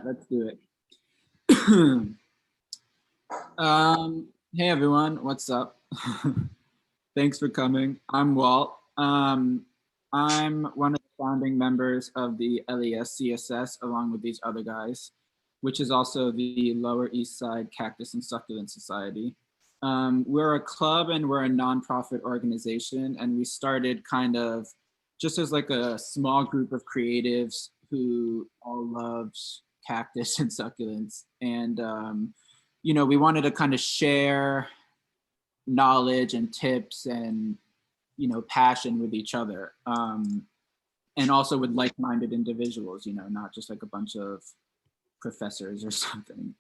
let's do it. Hey everyone, what's up? Thanks for coming. I'm Walt. I'm one of the founding members of the LESCSS along with these other guys, which is also the Lower East Side Cactus and Succulent Society. We're a club and we're a nonprofit organization, and we started kind of just as like a small group of creatives who all loved cactus and succulents. And, we wanted to kind of share knowledge and tips and, passion with each other. And also with like-minded individuals, not just like a bunch of professors or something.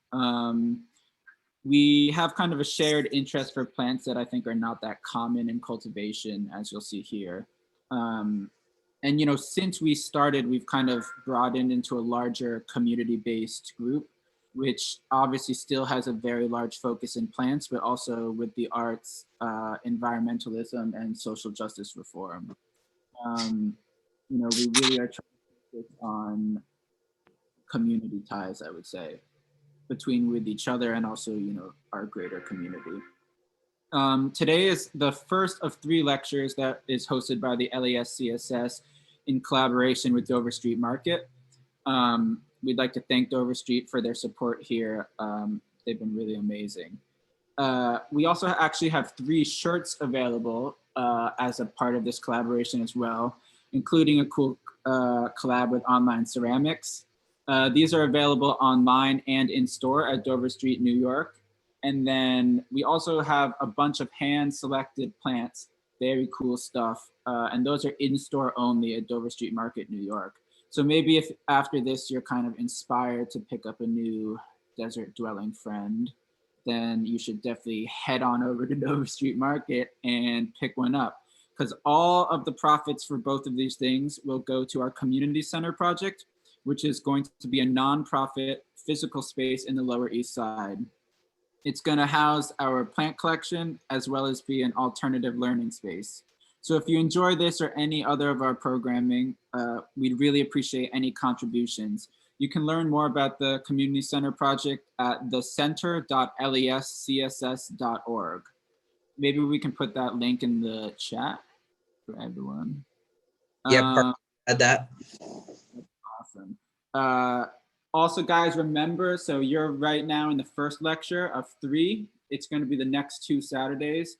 We have kind of a shared interest for plants that I think are not that common in cultivation, as you'll see here. And, since we started, we've kind of broadened into a larger community-based group, which obviously still has a very large focus in plants, but also with the arts, environmentalism, and social justice reform. We really are trying to focus on community ties, I would say, between with each other and also, our greater community. Today is the first of 3 lectures that is hosted by the LESCSS in collaboration with Dover Street Market. We'd like to thank Dover Street for their support here. They've been really amazing. We also actually have 3 shirts available as a part of this collaboration as well, including a cool collab with Online Ceramics. These are available online and in store at Dover Street, New York. And then we also have a bunch of hand-selected plants, very cool stuff. And those are in-store only at Dover Street Market, New York. So maybe if after this you're kind of inspired to pick up a new desert dwelling friend, then you should definitely head on over to Dover Street Market and pick one up, because all of the profits for both of these things will go to our community center project, which is going to be a nonprofit physical space in the Lower East Side. It's going to house our plant collection as well as be an alternative learning space. So if you enjoy this or any other of our programming, we'd really appreciate any contributions. You can learn more about the Community Center project at thecenter.lescss.org. Maybe we can put that link in the chat for everyone. Yeah, add that. Awesome. Also, guys, remember, so you're right now in the first lecture of 3. It's going to be the next 2 Saturdays.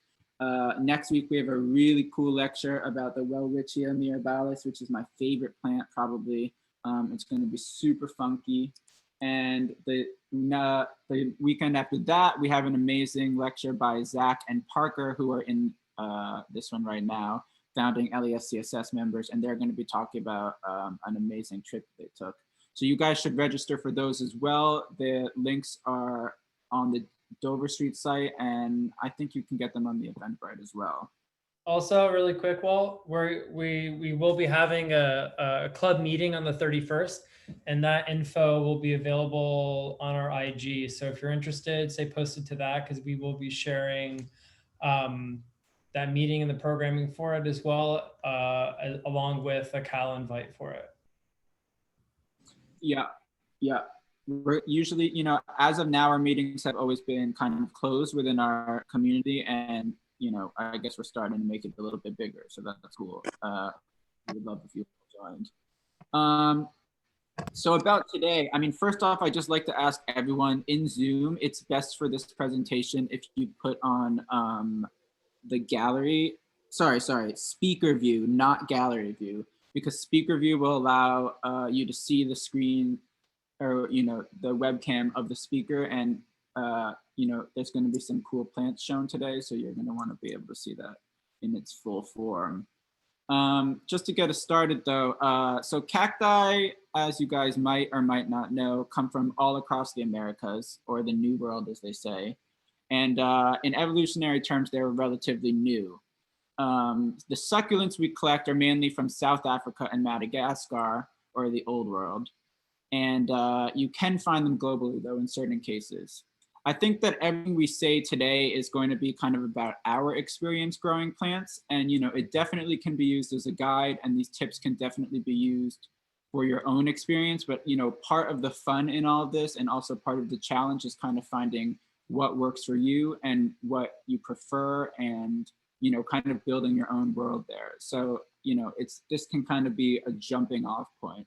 Next week, we have a really cool lecture about the Welwitschia mirabilis, which is my favorite plant, probably. It's going to be super funky. And the weekend after that, we have an amazing lecture by Zach and Parker, who are in this one right now, founding LESCSS members, and they're going to be talking about an amazing trip they took. So you guys should register for those as well. The links are on the Dover Street site, and I think you can get them on the Eventbrite as well. Also, really quick, Walt, we will be having a club meeting on the 31st, and that info will be available on our IG. So if you're interested, stay posted to that, because we will be sharing that meeting and the programming for it as well, along with a Cal invite for it. Yeah. We're usually, as of now, our meetings have always been kind of closed within our community, and I guess we're starting to make it a little bit bigger, so that's cool. We'd love if you joined. So about today, first off, I'd just like to ask everyone in Zoom, it's best for this presentation if you put on the gallery, speaker view, not gallery view, because speaker view will allow you to see the screen or, the webcam of the speaker, and there's going to be some cool plants shown today, so you're going to want to be able to see that in its full form. Just to get us started though, so cacti, as you guys might or might not know, come from all across the Americas, or the New World as they say, and in evolutionary terms they're relatively new. The succulents we collect are mainly from South Africa and Madagascar, or the Old World. And you can find them globally, though, in certain cases. I think that everything we say today is going to be kind of about our experience growing plants. And, it definitely can be used as a guide, and these tips can definitely be used for your own experience. But, you know, part of the fun in all of this and also part of the challenge is kind of finding what works for you and what you prefer, and, you know, kind of building your own world there. So, you know, this can kind of be a jumping off point.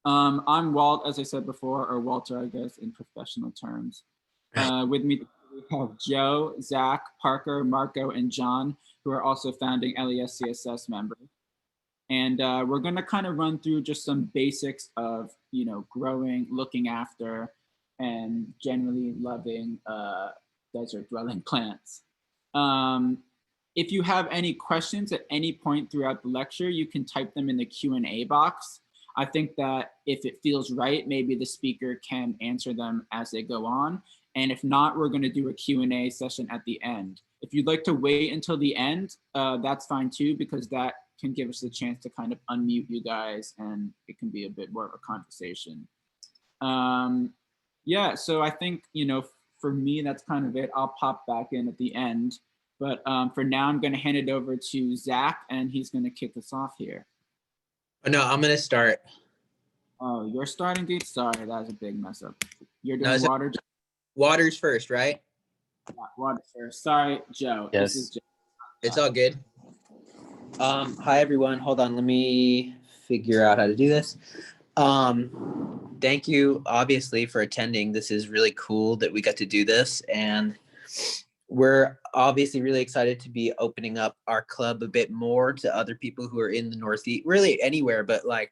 I'm Walt, as I said before, or Walter, I guess, in professional terms. With me, we have Joe, Zach, Parker, Marco, and John, who are also founding LESCSS members. And we're going to kind of run through just some basics of, you know, growing, looking after, and generally loving desert dwelling plants. If you have any questions at any point throughout the lecture, you can type them in the Q&A box. I think that if it feels right, maybe the speaker can answer them as they go on. And if not, we're going to do a Q&A session at the end. If you'd like to wait until the end, that's fine too, because that can give us a chance to kind of unmute you guys and it can be a bit more of a conversation. Yeah, so I think, you know, for me, that's kind of it. I'll pop back in at the end. But for now, I'm going to hand it over to Zach, and he's going to kick us off here. No, I'm going to start. Oh, you're starting, dude? Sorry, that was a big mess up. You're doing water? Water's first, right? Yeah, water first. Sorry, Joe. Yes. This is Joe. It's all good. Hi, everyone. Hold on. Let me figure out how to do this. Thank you, obviously, for attending. This is really cool that we got to do this. And we're obviously really excited to be opening up our club a bit more to other people who are in the Northeast, really anywhere, but like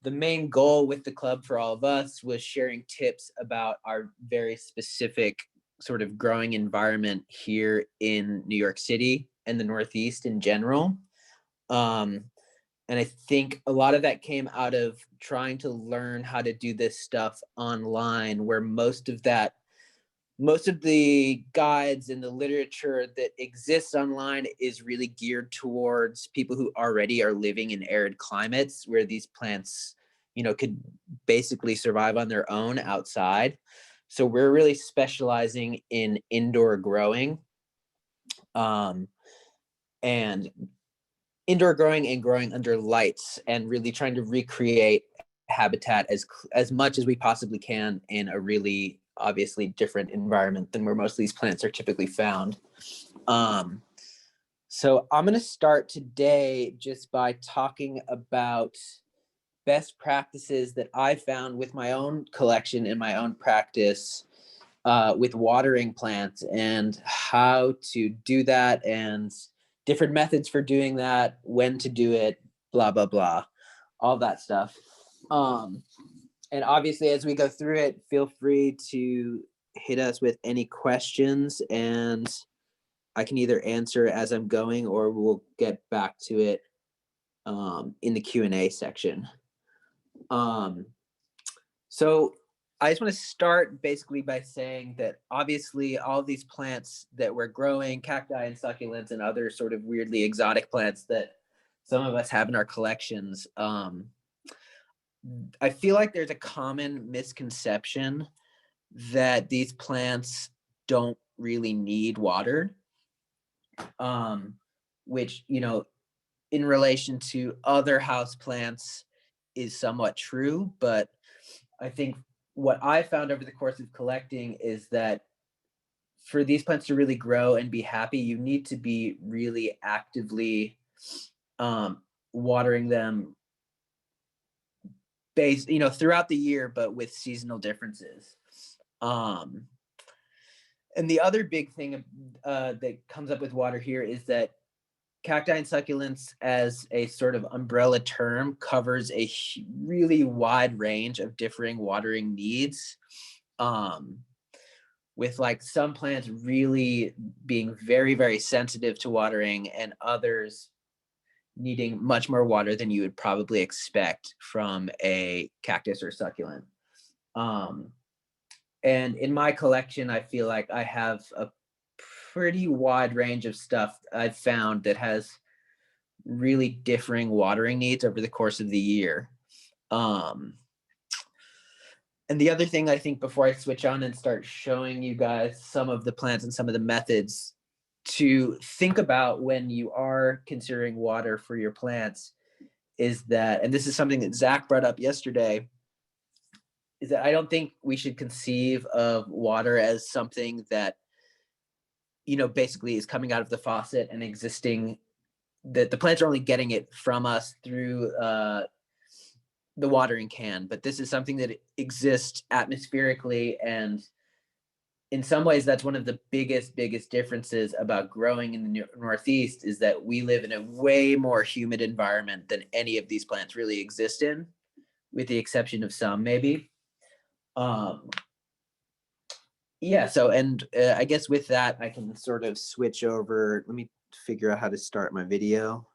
the main goal with the club for all of us was sharing tips about our very specific sort of growing environment here in New York City and the Northeast in general. And I think a lot of that came out of trying to learn how to do this stuff online, where most of the guides and the literature that exists online is really geared towards people who already are living in arid climates where these plants, you know, could basically survive on their own outside. So we're really specializing in indoor growing, and indoor growing and growing under lights, and really trying to recreate habitat as much as we possibly can in a really obviously different environment than where most of these plants are typically found. So I'm going to start today just by talking about best practices that I found with my own collection and my own practice with watering plants, and how to do that, and different methods for doing that, when to do it, blah, blah, blah, all that stuff. And obviously, as we go through it, feel free to hit us with any questions, and I can either answer as I'm going, or we'll get back to it in the Q&A section. So I just want to start basically by saying that obviously all these plants that we're growing, cacti and succulents and other sort of weirdly exotic plants that some of us have in our collections, I feel like there's a common misconception that these plants don't really need water, which, you know, in relation to other house plants is somewhat true. But I think what I found over the course of collecting is that for these plants to really grow and be happy, you need to be really actively watering them throughout the year, but with seasonal differences. And the other big thing that comes up with water here is that cacti and succulents, as a sort of umbrella term, covers a really wide range of differing watering needs, with like some plants really being very, very sensitive to watering, and others needing much more water than you would probably expect from a cactus or succulent. And in my collection, I feel like I have a pretty wide range of stuff I've found that has really differing watering needs over the course of the year. And the other thing, I think, before I switch on and start showing you guys some of the plants and some of the methods to think about when you are considering water for your plants, is that, and this is something that Zach brought up yesterday, is that I don't think we should conceive of water as something that, you know, basically is coming out of the faucet and existing, that the plants are only getting it from us through the watering can, but this is something that exists atmospherically. And in some ways, that's one of the biggest differences about growing in the Northeast, is that we live in a way more humid environment than any of these plants really exist in, with the exception of some, maybe. Yeah, so, and I guess with that, I can sort of switch over. Let me figure out how to start my video.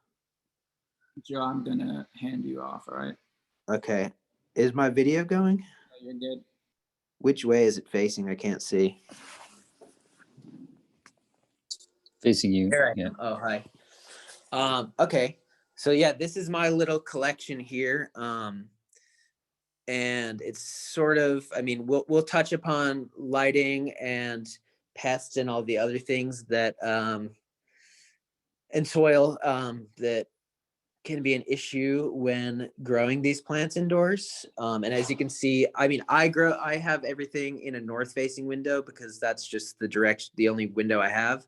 Joe, I'm gonna hand you off, all right? Okay. Is my video going? No, you're good. Which way is it facing? I can't see. Facing you. There I Yeah. am. Oh, hi. Okay. So yeah, this is my little collection here. And it's sort of, I mean, we'll touch upon lighting and pests and all the other things that and soil that can be an issue when growing these plants indoors. And as you can see, I mean, I have everything in a north facing window because that's just the only window I have.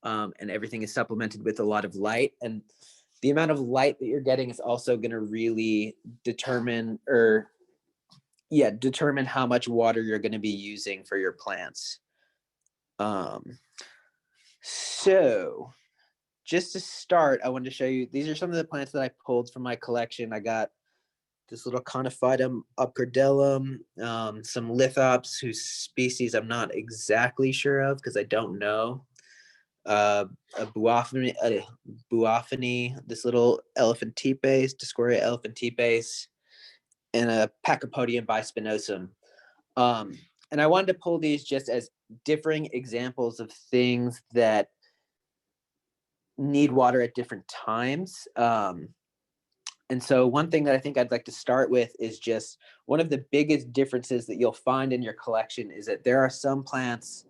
And everything is supplemented with a lot of light, and the amount of light that you're getting is also going to really determine how much water you're going to be using for your plants. So just to start, I wanted to show you, these are some of the plants that I pulled from my collection. I got this little Conophytum upcordellum, some lithops whose species I'm not exactly sure of because I don't know. A buophony, this little elephantipes, Dioscorea elephantipes, and a Pachypodium bispinosum. And I wanted to pull these just as differing examples of things that need water at different times. And so one thing that I think I'd like to start with is just one of the biggest differences that you'll find in your collection is that there are some plants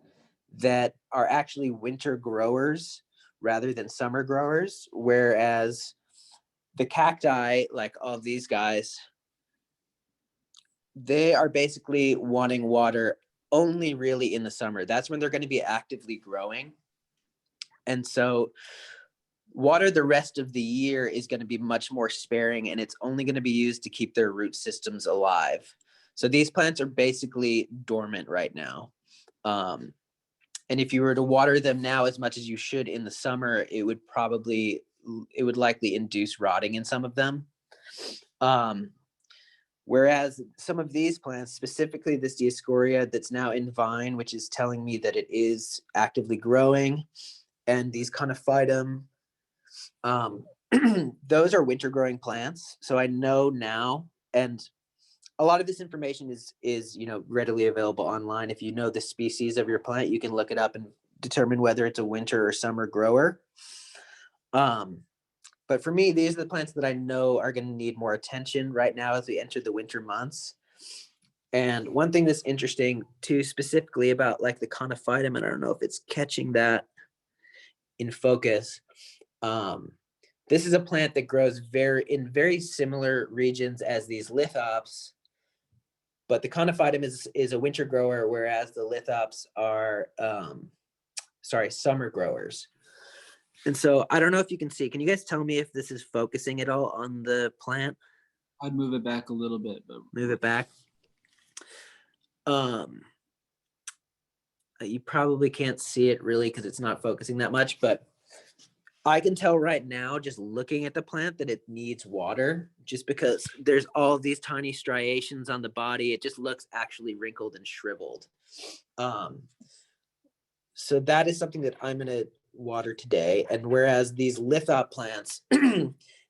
that are actually winter growers rather than summer growers, whereas the cacti, like all of these guys, they are basically wanting water only really in the summer. That's when they're going to be actively growing. And so water the rest of the year is going to be much more sparing, and it's only going to be used to keep their root systems alive. So these plants are basically dormant right now. And if you were to water them now as much as you should in the summer, it would likely induce rotting in some of them. Whereas some of these plants, specifically this Dioscorea that's now in vine, which is telling me that it is actively growing, and these Conophytum, those are winter growing plants. So I know now, and a lot of this information is readily available online. If you know the species of your plant, you can look it up and determine whether it's a winter or summer grower. But for me, these are the plants that I know are going to need more attention right now as we enter the winter months. And one thing that's interesting too, specifically about like the Conophytum, and I don't know if it's catching that in focus. This is a plant that grows in very similar regions as these lithops, but the Conophytum is a winter grower, whereas the lithops are summer growers. And so I don't know if you can see. Can you guys tell me if this is focusing at all on the plant? I'd move it back a little bit, but Move it back. You probably can't see it really because it's not focusing that much, but I can tell right now, just looking at the plant, that it needs water, just because there's all these tiny striations on the body. It just looks actually wrinkled and shriveled. So that is something that I'm going to water today. And whereas these lithop plants,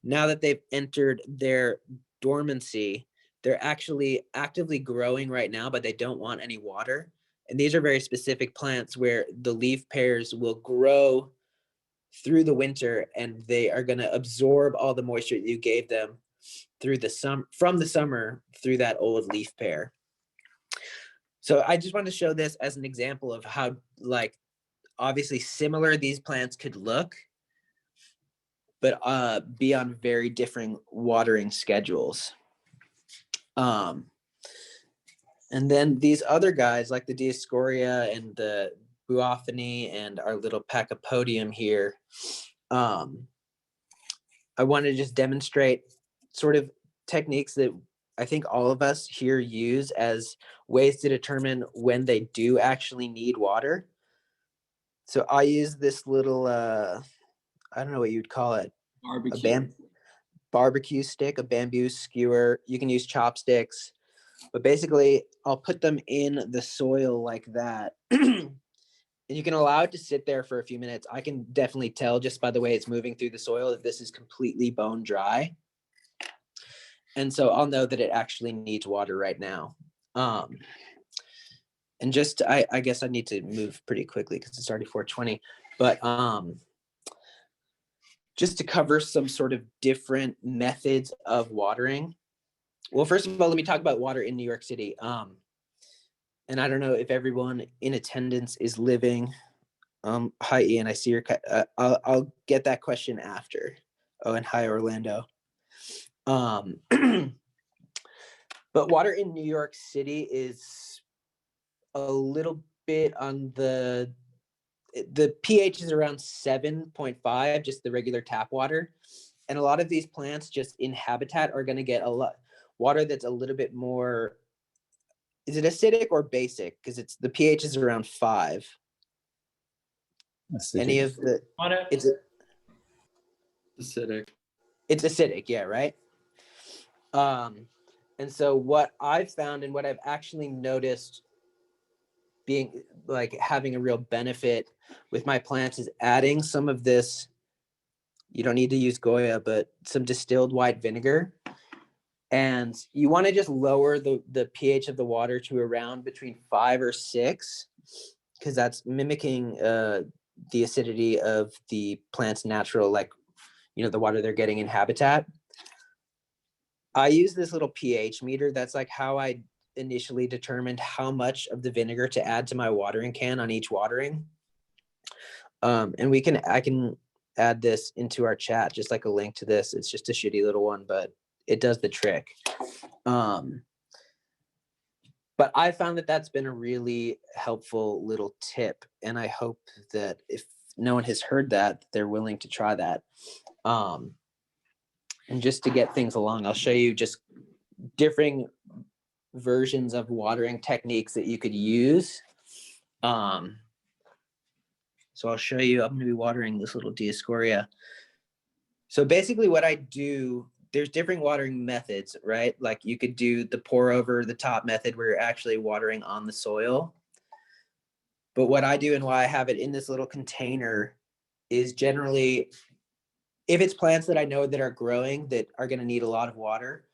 now that they've entered their dormancy, they're actually actively growing right now, but they don't want any water. And these are very specific plants where the leaf pairs will grow through the winter, and they are going to absorb all the moisture that you gave them through from the summer through that old leaf pair. So I just wanted to show this as an example of how, like, obviously similar these plants could look, but be on very different watering schedules. And then these other guys like the Dioscorea and the Buophony and our little Pachypodium here, I want to just demonstrate sort of techniques that I think all of us here use as ways to determine when they do actually need water. So I use this little, I don't know what you'd call it. Barbecue stick, a bamboo skewer. You can use chopsticks, but basically I'll put them in the soil like that. And you can allow it to sit there for a few minutes. I can definitely tell just by the way it's moving through the soil that this is completely bone dry. And so I'll know that it actually needs water right now. And just, I guess I need to move pretty quickly because it's already 4:20, but just to cover some sort of different methods of watering. Well, first of all, let me talk about water in New York City. And I don't know if everyone in attendance is living. Hi, Ian, I see your, I'll get that question after. Oh, and hi, Orlando. But water in New York City is a little bit on the pH is around 7.5, just the regular tap water. And a lot of these plants just in habitat are going to get a lot water that's a little bit more, is it acidic or basic? Because it's the pH is around 5. Acidic. Any of the, it's Acidic. It's acidic, yeah, right? And so what I've found and what I've actually noticed being like having a real benefit with my plants is adding some of this, you don't need to use Goya, but some distilled white vinegar. And you want to just lower the pH of the water to around between 5 or 6, because that's mimicking the acidity of the plant's natural, like, you know, the water they're getting in habitat. I use this little pH meter. That's like how I initially determined how much of the vinegar to add to my watering can on each watering. And I can add this into our chat, just like a link to this. It's just a shitty little one, but it does the trick. But I found that that's been a really helpful little tip. And I hope that if no one has heard that, they're willing to try that. And just to get things along, I'll show you just different versions of watering techniques that you could use. So I'll show you, I'm going to be watering this little Dioscorea. So basically what I do, there's different watering methods, right? Like you could do the pour over the top method where you're actually watering on the soil. But what I do and why I have it in this little container is generally, if it's plants that I know that are growing that are going to need a lot of water,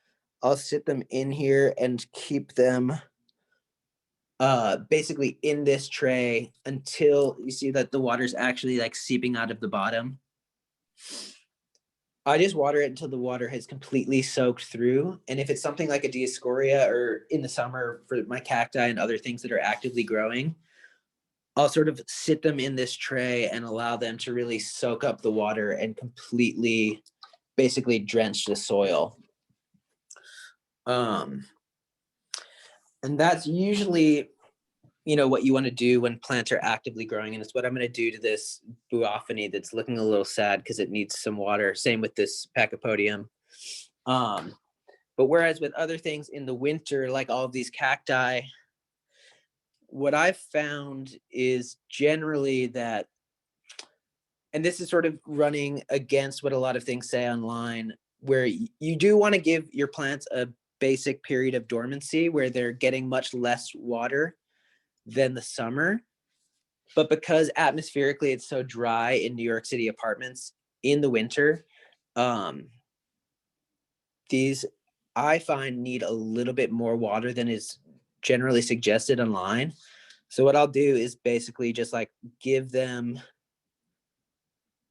I'll sit them in here and keep them basically in this tray until you see that the water's actually like seeping out of the bottom. I just water it until the water has completely soaked through. And if it's something like a Dioscorea or in the summer for my cacti and other things that are actively growing, I'll sort of sit them in this tray and allow them to really soak up the water and completely basically drench the soil. And that's usually, you know, what you want to do when plants are actively growing. And it's what I'm going to do to this Buophony that's looking a little sad because it needs some water. Same with this Pachypodium. But whereas with other things in the winter, like all of these cacti, what I've found is generally that, and this is sort of running against what a lot of things say online, where you do want to give your plants a basic period of dormancy where they're getting much less water than the summer. But because atmospherically it's so dry in New York City apartments in the winter, these I find need a little bit more water than is generally suggested online. So what I'll do is basically just like give them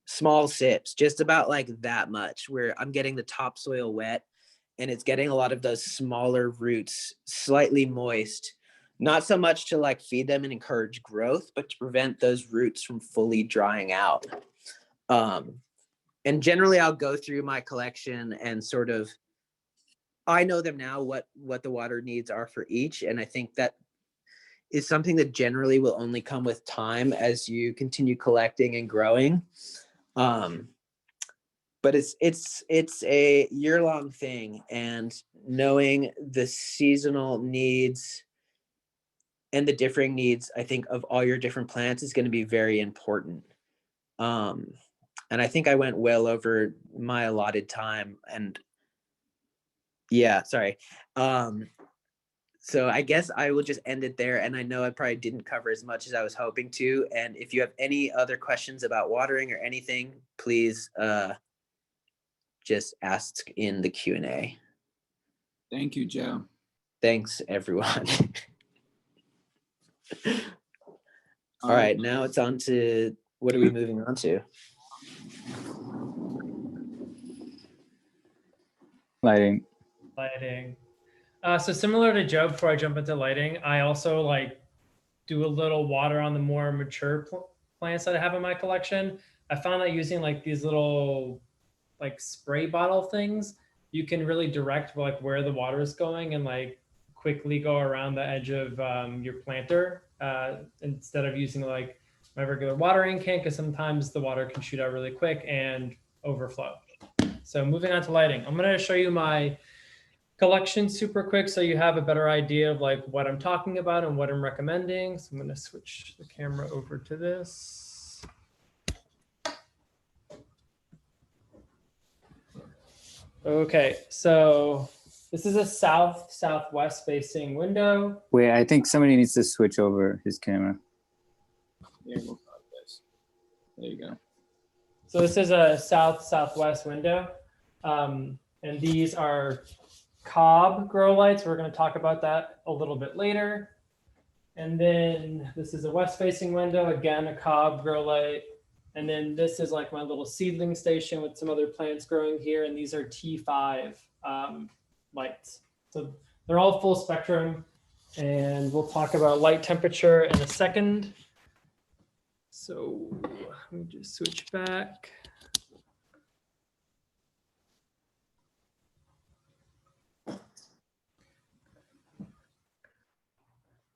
small sips, just about like that much, where I'm getting the topsoil wet and it's getting a lot of those smaller roots slightly moist, not so much to like feed them and encourage growth, but to prevent those roots from fully drying out. And generally I'll go through my collection and sort of, I know them now, what the water needs are for each. And I think that is something that generally will only come with time as you continue collecting and growing. But it's a year-long thing, and knowing the seasonal needs and the differing needs, I think, of all your different plants is going to be very important. And I think I went well over my allotted time, and yeah, sorry. So I guess I will just end it there. And I know I probably didn't cover as much as I was hoping to. And if you have any other questions about watering or anything, please just ask in the Q&A. Thank you, Joe. Thanks, everyone. All right, now it's on to, what are we moving on to? Lighting. So similar to Joe, before I jump into lighting, I also like do a little water on the more mature plants that I have in my collection. I found that using like these little like spray bottle things, you can really direct like where the water is going and like quickly go around the edge of your planter instead of using like my regular watering can, because sometimes the water can shoot out really quick and overflow. So moving on to lighting, I'm going to show you my collection super quick so you have a better idea of like what I'm talking about and what I'm recommending. So I'm going to switch the camera over to this. Okay, so this is a southwest facing window. Wait, I think somebody needs to switch over his camera. Yeah, we'll start this. There you go. So this is a southwest window. And these are cob grow lights. We're going to talk about that a little bit later. And then this is a west facing window, again, a cob grow light. And then this is like my little seedling station with some other plants growing here. And these are T5 lights. So they're all full spectrum. And we'll talk about light temperature in a second. So let me just switch back.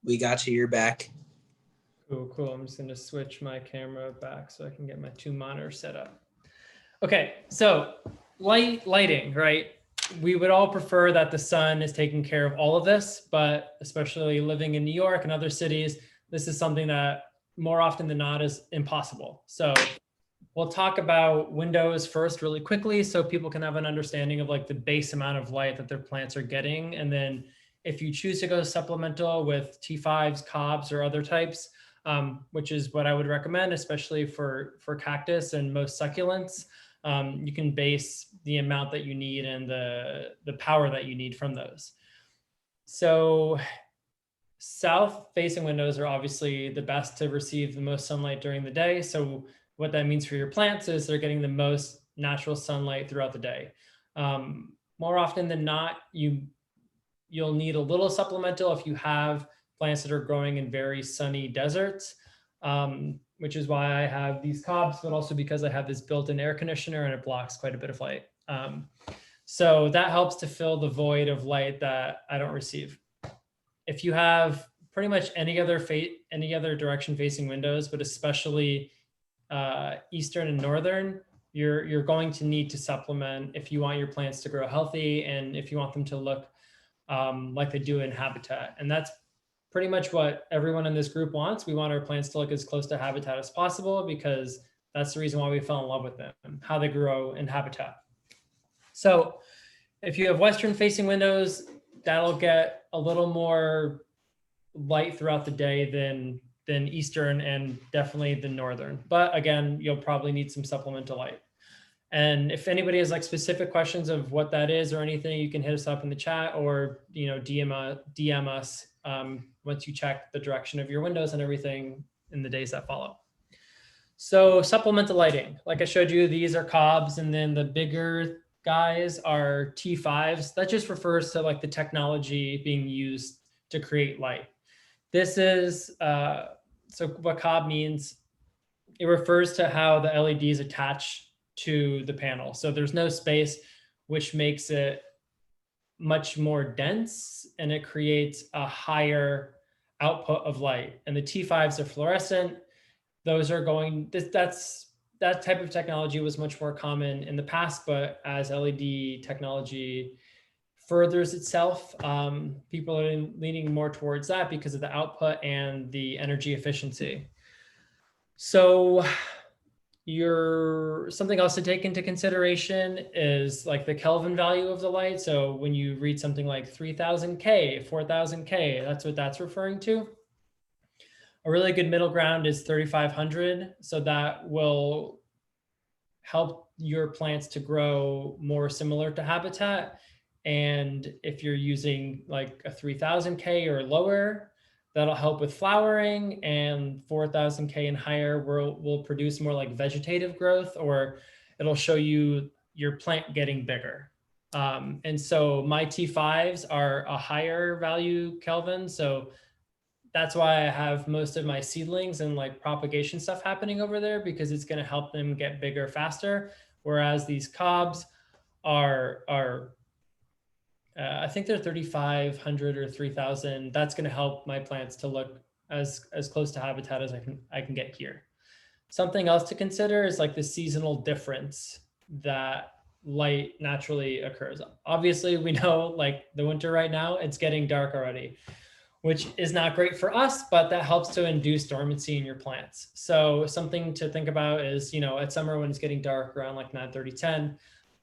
We got you, you're back. Cool. I'm just going to switch my camera back so I can get my two monitors set up. Okay, so lighting, right? We would all prefer that the sun is taking care of all of this, but especially living in New York and other cities, this is something that more often than not is impossible. So we'll talk about windows first really quickly so people can have an understanding of like the base amount of light that their plants are getting. And then if you choose to go supplemental with T5s, cobs, or other types, which is what I would recommend, especially for cactus and most succulents, you can base the amount that you need and the power that you need from those. So south facing windows are obviously the best to receive the most sunlight during the day. So what that means for your plants is they're getting the most natural sunlight throughout the day. More often than not, you'll need a little supplemental if you have plants that are growing in very sunny deserts, which is why I have these cobs, but also because I have this built-in air conditioner and it blocks quite a bit of light. So that helps to fill the void of light that I don't receive. If you have pretty much any other direction facing windows, but especially eastern and northern, you're going to need to supplement if you want your plants to grow healthy and if you want them to look like they do in habitat. And that's pretty much what everyone in this group wants. We want our plants to look as close to habitat as possible because that's the reason why we fell in love with them, how they grow in habitat. So if you have western facing windows, that'll get a little more light throughout the day than eastern and definitely the northern. But again, you'll probably need some supplemental light. And if anybody has like specific questions of what that is or anything, you can hit us up in the chat or DM us once you check the direction of your windows and everything in the days that follow. So supplemental lighting, like I showed you, these are cobs, and then the bigger guys are T5s. That just refers to like the technology being used to create light. This is, so what cob means, it refers to how the LEDs attach to the panel. So there's no space, which makes it much more dense, and it creates a higher output of light. And the T5s are fluorescent. Those are going, that type of technology was much more common in the past, but as LED technology furthers itself, people are leaning more towards that because of the output and the energy efficiency. So something else to take into consideration is like the Kelvin value of the light. So when you read something like 3000 K, 4000 K, that's what that's referring to. A really good middle ground is 3500. So that will help your plants to grow more similar to habitat. And if you're using like a 3000 K or lower, that'll help with flowering, and 4000 K and higher will produce more like vegetative growth, or it'll show you your plant getting bigger. And so my T5s are a higher value Kelvin. So that's why I have most of my seedlings and like propagation stuff happening over there, because it's going to help them get bigger faster. Whereas these cobs are I think they're 3,500 or 3,000. That's going to help my plants to look as close to habitat as I can get here. Something else to consider is like the seasonal difference that light naturally occurs. Obviously, we know like the winter right now, it's getting dark already, which is not great for us, but that helps to induce dormancy in your plants. So something to think about is, at summer when it's getting dark around like 9:30, 10,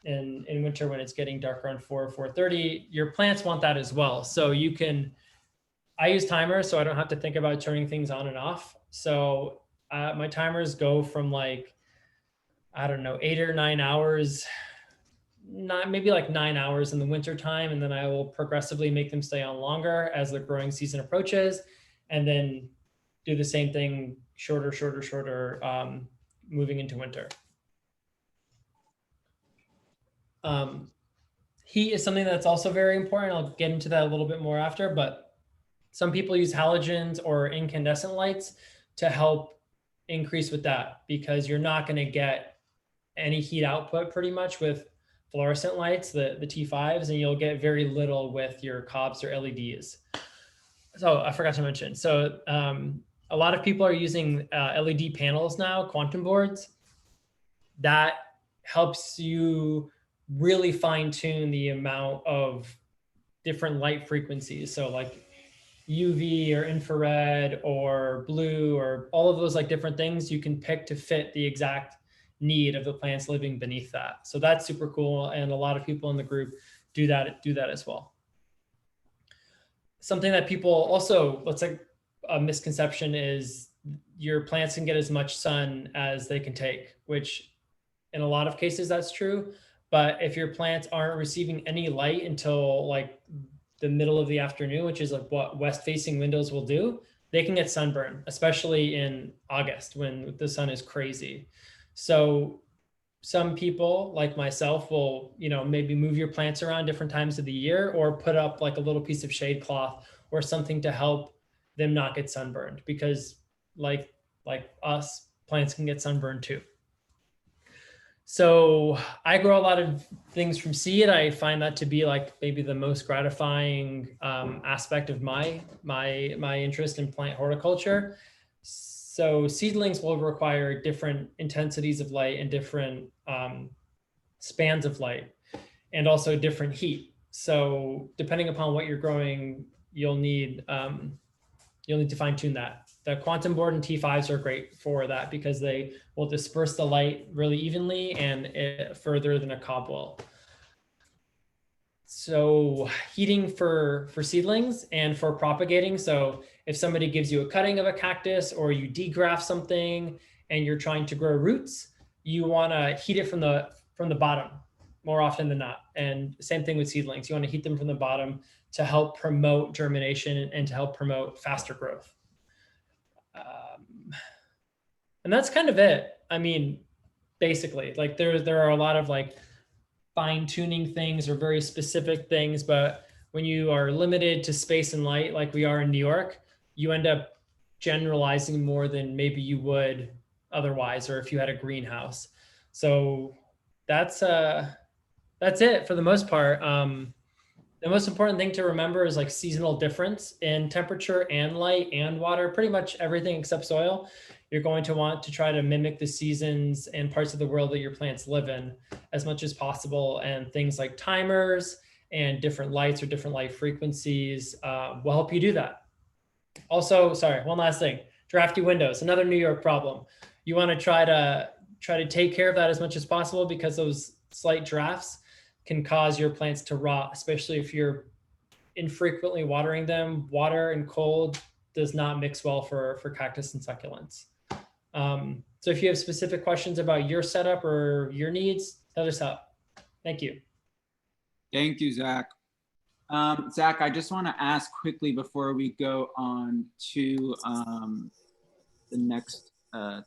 and in winter when it's getting dark around 4:30, your plants want that as well. So I use timers so I don't have to think about turning things on and off. So my timers go from like, I don't know, 8 or 9 hours, maybe like 9 hours in the winter time. And then I will progressively make them stay on longer as the growing season approaches, and then do the same thing, shorter, moving into winter. Heat is something that's also very important. I'll get into that a little bit more after, but some people use halogens or incandescent lights to help increase with that, because you're not going to get any heat output pretty much with fluorescent lights, the T5s, and you'll get very little with your cobs or LEDs. So I forgot to mention. So a lot of people are using LED panels now, quantum boards. That helps you really fine tune the amount of different light frequencies. So like UV or infrared or blue or all of those like different things you can pick to fit the exact need of the plants living beneath that. So that's super cool. And a lot of people in the group do that as well. Something that people also, let's say a misconception is your plants can get as much sun as they can take, which in a lot of cases that's true. But if your plants aren't receiving any light until like the middle of the afternoon, which is like what west-facing windows will do, they can get sunburn, especially in August when the sun is crazy. So some people like myself will, maybe move your plants around different times of the year, or put up like a little piece of shade cloth or something to help them not get sunburned, because like us, plants can get sunburned too. So I grow a lot of things from seed. I find that to be like maybe the most gratifying aspect of my interest in plant horticulture. So seedlings will require different intensities of light and different spans of light, and also different heat. So depending upon what you're growing, you'll need to fine tune that. The quantum board and T5s are great for that because they will disperse the light really evenly and further than a cob will. So heating for seedlings and for propagating. So if somebody gives you a cutting of a cactus, or you degraft something and you're trying to grow roots, you want to heat it from the bottom more often than not. And same thing with seedlings. You want to heat them from the bottom to help promote germination and to help promote faster growth. And that's kind of it. I mean, basically, like there are a lot of like fine tuning things or very specific things, but when you are limited to space and light, like we are in New York, you end up generalizing more than maybe you would otherwise, or if you had a greenhouse. So that's it for the most part. The most important thing to remember is like seasonal difference in temperature and light and water, pretty much everything except soil. You're going to want to try to mimic the seasons and parts of the world that your plants live in as much as possible. And things like timers and different lights or different light frequencies will help you do that. Also, sorry, one last thing, drafty windows, another New York problem. You want to try to take care of that as much as possible because those slight drafts can cause your plants to rot, especially if you're infrequently watering them. Water and cold does not mix well for cactus and succulents. So if you have specific questions about your setup or your needs, hit us up. Thank you. Thank you, Zach. Zach, I just want to ask quickly before we go on to the next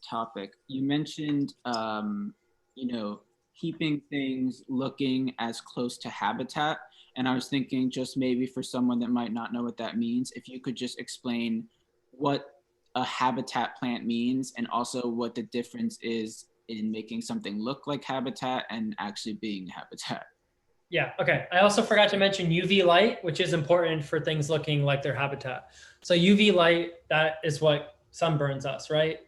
topic. You mentioned, keeping things looking as close to habitat. And I was thinking just maybe for someone that might not know what that means, if you could just explain what a habitat plant means and also what the difference is in making something look like habitat and actually being habitat. Yeah, okay. I also forgot to mention UV light, which is important for things looking like their habitat. So UV light, that is what sunburns us, right?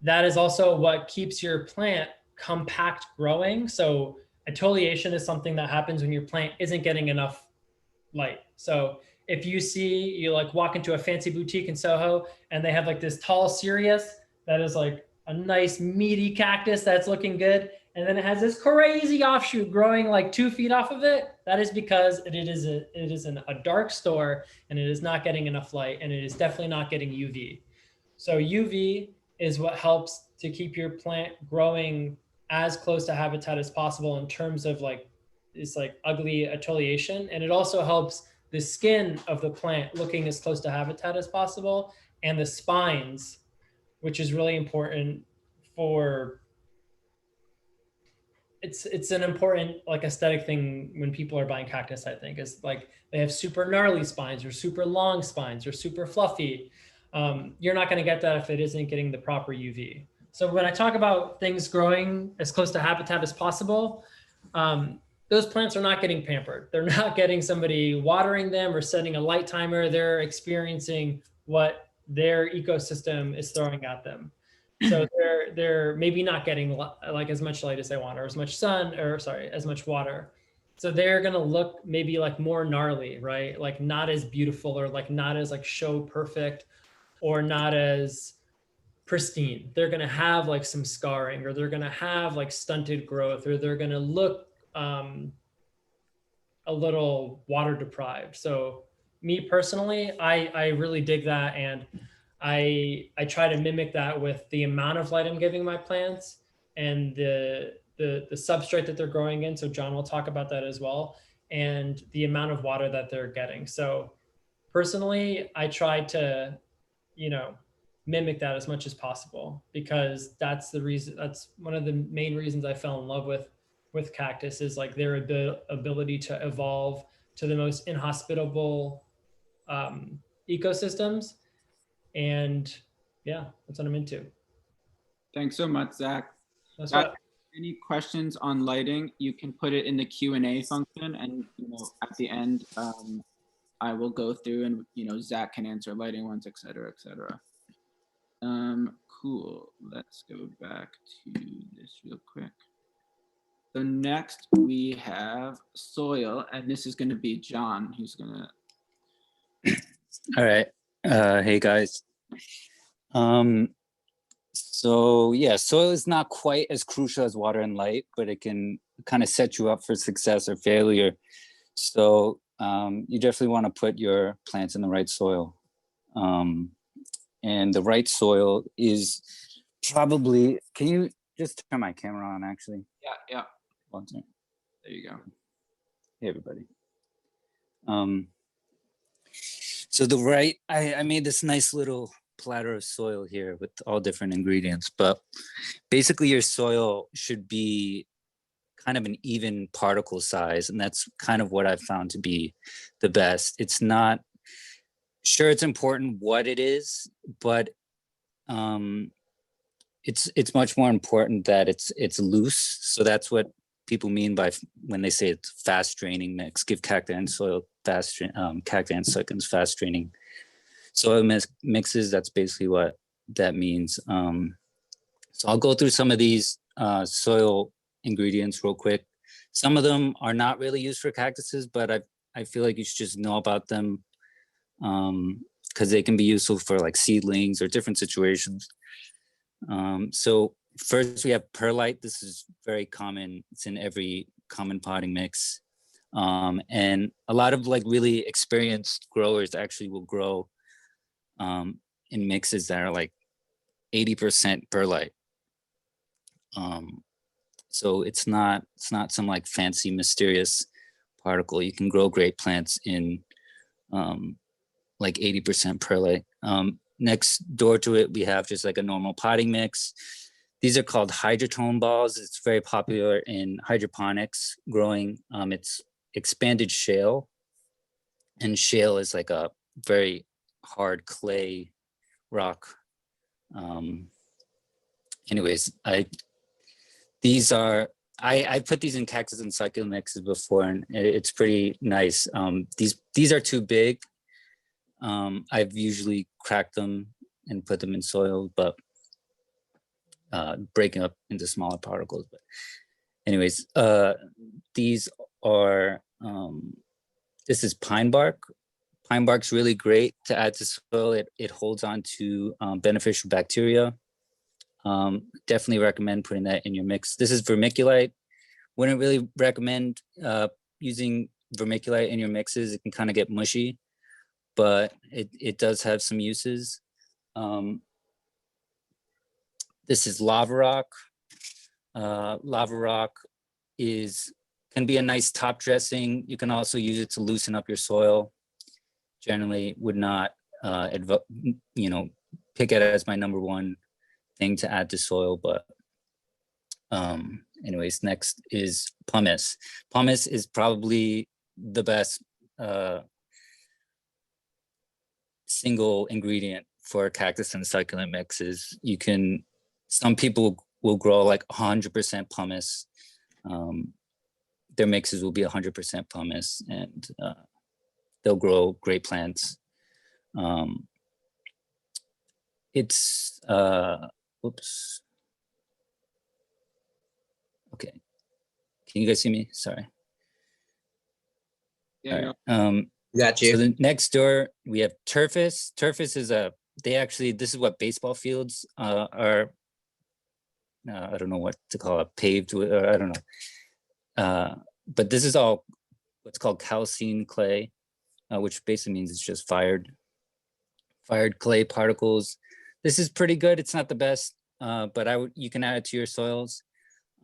That is also what keeps your plant compact growing. So exfoliation is something that happens when your plant isn't getting enough light. So if you like walk into a fancy boutique in Soho and they have like this tall Cereus that is like a nice meaty cactus that's looking good, and then it has this crazy offshoot growing like 2 feet off of it, that is because it is in a dark store and it is not getting enough light, and it is definitely not getting UV. So UV is what helps to keep your plant growing as close to habitat as possible in terms of like this like ugly exfoliation. And it also helps the skin of the plant looking as close to habitat as possible, and the spines, which is really important for, it's an important like aesthetic thing when people are buying cactus, I think, is like they have super gnarly spines or super long spines or super fluffy. You're not going to get that if it isn't getting the proper UV. So when I talk about things growing as close to habitat as possible, those plants are not getting pampered. They're not getting somebody watering them or setting a light timer. They're experiencing what their ecosystem is throwing at them. So they're maybe not getting like as much light as they want, or as much sun, or sorry, as much water. So they're going to look maybe like more gnarly, right? Like not as beautiful, or like not as like show perfect, or not as pristine. They're going to have like some scarring, or they're going to have like stunted growth, or they're going to look a little water deprived. So me personally, I really dig that. And I try to mimic that with the amount of light I'm giving my plants and the substrate that they're growing in. So John will talk about that as well, and the amount of water that they're getting. So personally, I try to, mimic that as much as possible, because that's the reason, that's one of the main reasons I fell in love with cactus, is like their ability to evolve to the most inhospitable ecosystems. And yeah, that's what I'm into. Thanks so much, Zach. Any questions on lighting, you can put it in the Q&A function, and at the end, I will go through and Zach can answer lighting ones, et cetera, et cetera. Cool. Let's go back to this real quick. So next we have soil, and this is going to be John who's going to. All right. Hey guys. So yeah, soil is not quite as crucial as water and light, but it can kind of set you up for success or failure. So you definitely want to put your plants in the right soil. And the right soil is probably, can you just turn my camera on actually? Yeah. One second. There you go. Hey everybody. So I made this nice little platter of soil here with all different ingredients, but basically your soil should be kind of an even particle size, and that's kind of what I've found to be the best. It's not, sure, it's important what it is, but it's much more important that it's loose. So that's what people mean by when they say it's fast draining mix. Give cacti and soil cacti and succulents fast draining soil mixes. That's basically what that means. So I'll go through some of these soil ingredients real quick. Some of them are not really used for cactuses, but I feel like you should just know about them because they can be useful for like seedlings or different situations. So first we have perlite. This is very common. It's in every common potting mix. And a lot of like really experienced growers actually will grow in mixes that are like 80% perlite. So it's not some like fancy mysterious particle. You can grow great plants in like 80% perlite. Next door to it, we have just like a normal potting mix. These are called hydrotone balls. It's very popular in hydroponics growing. It's expanded shale, and shale is like a very hard clay rock. Anyways, I put these in cactus and succulent mixes before, and it's pretty nice. These are too big. I've usually cracked them and put them in soil, but breaking up into smaller particles. But anyways, these are, this is pine bark. Pine bark's really great to add to soil. It holds on to beneficial bacteria. Definitely recommend putting that in your mix. This is vermiculite. Wouldn't really recommend using vermiculite in your mixes. It can kind of get mushy, but it does have some uses. This is lava rock. Lava rock can be a nice top dressing. You can also use it to loosen up your soil. Generally would not, pick it as my number one thing to add to soil, but anyways, next is pumice. Pumice is probably the best single ingredient for cactus and succulent mixes. Some people will grow like 100% pumice. Their mixes will be 100% pumice, and they'll grow great plants. It's whoops. Okay, can you guys see me? Sorry. Yeah. Got you. So the next door we have turfus. Turfus is this is what baseball fields are. I don't know what to call it, paved with, or I don't know. But this is all what's called calcined clay, which basically means it's just fired clay particles. This is pretty good. It's not the best, but you can add it to your soils.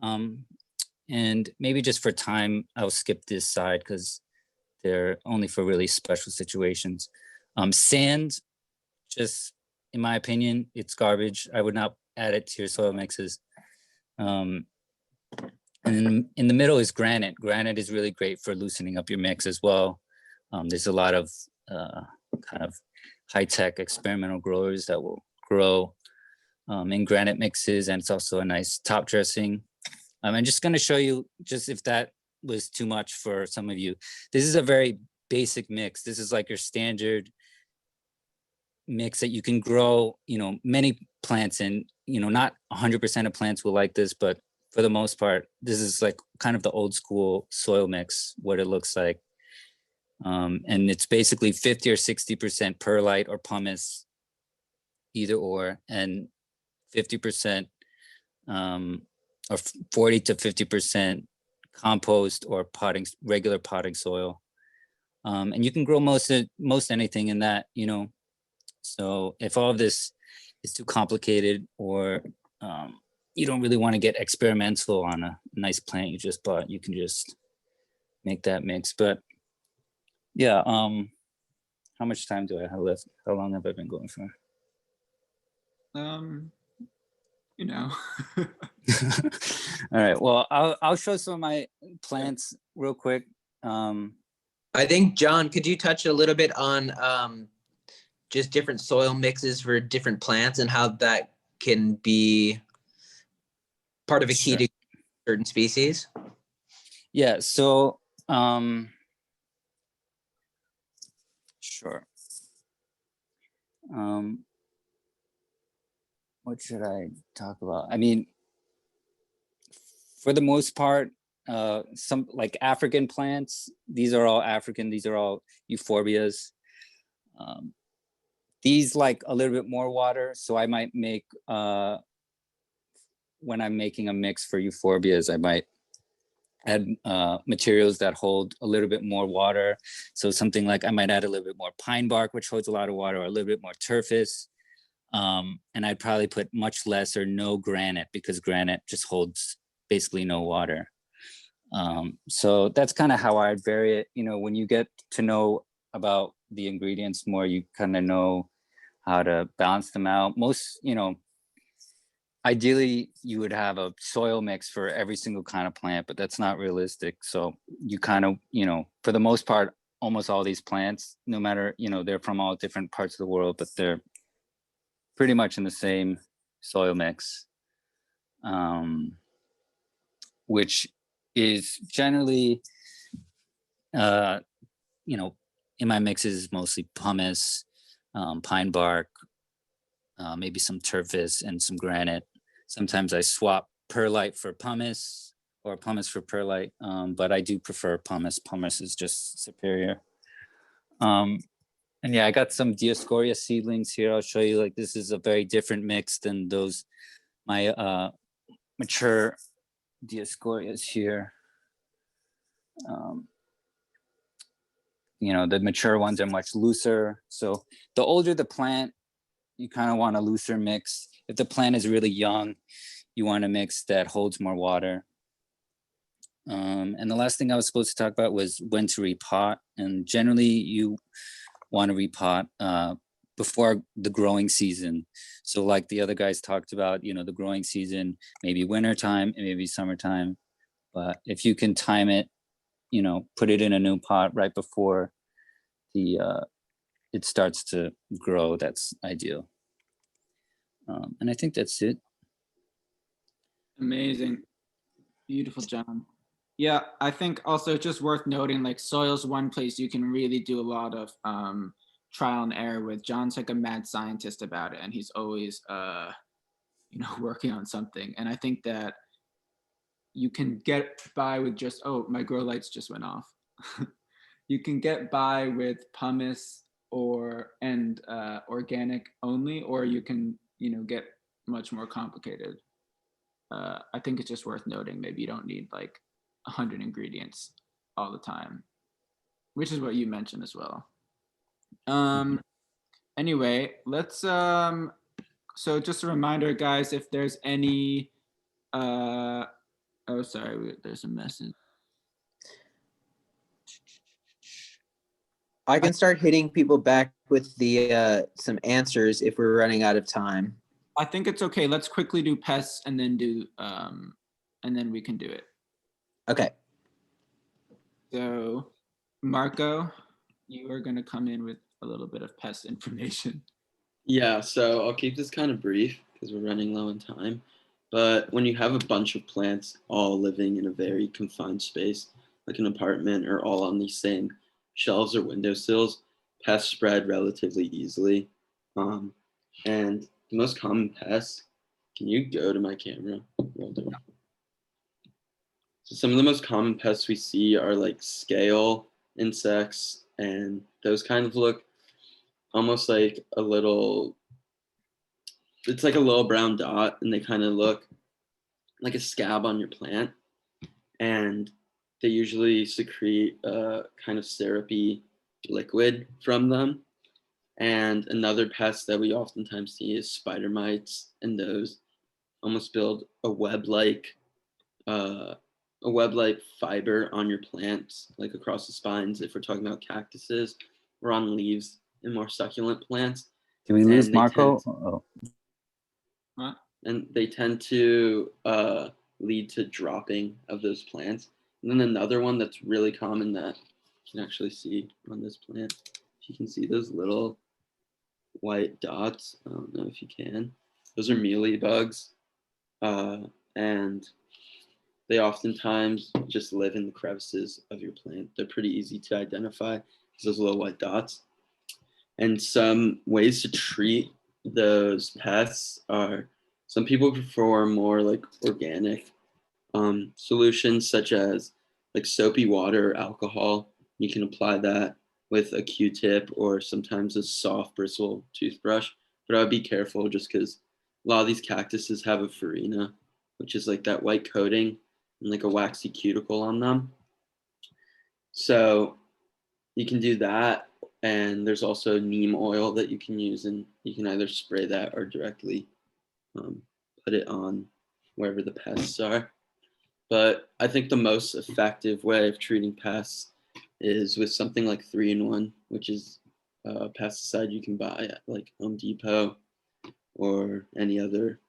And maybe just for time, I'll skip this side because they're only for really special situations. Sand, just in my opinion, it's garbage. I would not add it to your soil mixes. And in the middle is granite. Granite is really great for loosening up your mix as well. There's a lot of kind of high-tech experimental growers that will grow in granite mixes, and it's also a nice top dressing. I'm just going to show you, just if that was too much for some of you. This is a very basic mix. This is like your standard mix that you can grow, many plants in. Not 100% of plants will like this, but for the most part, this is like kind of the old school soil mix, what it looks like. And it's basically 50 or 60% perlite or pumice, either or, and 50% or 40 to 50% compost or regular potting soil. And you can grow most anything in that, So if all of this is too complicated, or you don't really want to get experimental on a nice plant you just bought, you can just make that mix. But yeah, how much time do I have left? How long have I been going for? All right, well, I'll show some of my plants real quick. I think, John, could you touch a little bit on just different soil mixes for different plants and how that can be part of a key Sure. to certain species? Yeah, so sure. What should I talk about? I mean, for the most part, some like African plants, these are all African, these are all euphorbias. These like a little bit more water, so I might make, when I'm making a mix for euphorbias, I might add materials that hold a little bit more water. So something like I might add a little bit more pine bark, which holds a lot of water, or a little bit more turfus. And I'd probably put much less or no granite, because granite just holds basically no water. So that's kind of how I'd vary it. You know, when you get to know about the ingredients more, you kind of know how to balance them out. Most, you know, ideally you would have a soil mix for every single kind of plant, but that's not realistic. So you kind of, you know, for the most part, almost all these plants, no matter, you know, they're from all different parts of the world, but they're pretty much in the same soil mix, which is generally, you know, in my mixes, mostly pumice, pine bark, maybe some turfus and some granite. Sometimes I swap perlite for pumice or pumice for perlite, but I do prefer pumice. Pumice is just superior. And yeah, I got some Dioscorea seedlings here. I'll show you, like, this is a very different mix than those, my mature Dioscoreas here. You know, the mature ones are much looser. So the older the plant, you kind of want a looser mix. If the plant is really young, you want a mix that holds more water. And the last thing I was supposed to talk about was when to repot. And generally you want to repot before the growing season. So like the other guys talked about, you know, the growing season, maybe winter time and maybe summertime. But if you can time it, you know, put it in a new pot right before the it starts to grow, that's ideal. And I think that's it. Amazing. Beautiful, John. Yeah, I think also just worth noting, like, soil's one place you can really do a lot of trial and error with. John's like a mad scientist about it, and he's always you know, working on something. And I think that you can get by with just, oh, my grow lights just went off. You can get by with pumice and organic only, or you can, you know, get much more complicated. I think it's just worth noting, maybe you don't need like 100 ingredients all the time, which is what you mentioned as well. Anyway, let's so just a reminder, guys, if there's any oh, sorry, there's a message. I can start hitting people back with the some answers if we're running out of time. I think it's okay. Let's quickly do pests and then do and then we can do it. Okay. So Marco, you are going to come in with a little bit of pest information. Yeah, so I'll keep this kind of brief because we're running low on time. But when you have a bunch of plants all living in a very confined space, like an apartment, or all on the same shelves or windowsills, pests spread relatively easily. And the most common pests, can you go to my camera? Well done. So some of the most common pests we see are like scale insects, and those kind of look almost like a little, it's like a little brown dot, and they kind of look like a scab on your plant. And they usually secrete a kind of syrupy liquid from them. And another pest that we oftentimes see is spider mites, and those almost build a web-like fiber on your plants, like across the spines if we're talking about cactuses, or on leaves in more succulent plants. Did we lose And they Marco? What? And they tend to lead to dropping of those plants. And then another one that's really common that you can actually see on this plant, if you can see those little white dots, I don't know if you can, those are mealy bugs. and they oftentimes just live in the crevices of your plant. They're pretty easy to identify because those little white dots. And some ways to treat those pests are, some people prefer more like organic solutions, such as like soapy water or alcohol. You can apply that with a Q-tip or sometimes a soft bristle toothbrush. But I would be careful just because a lot of these cactuses have a farina, which is like that white coating and like a waxy cuticle on them. So you can do that. And there's also neem oil that you can use, and you can either spray that or directly put it on wherever the pests are. But I think the most effective way of treating pests is with something like 3-in-1, which is a pesticide you can buy at like Home Depot or any other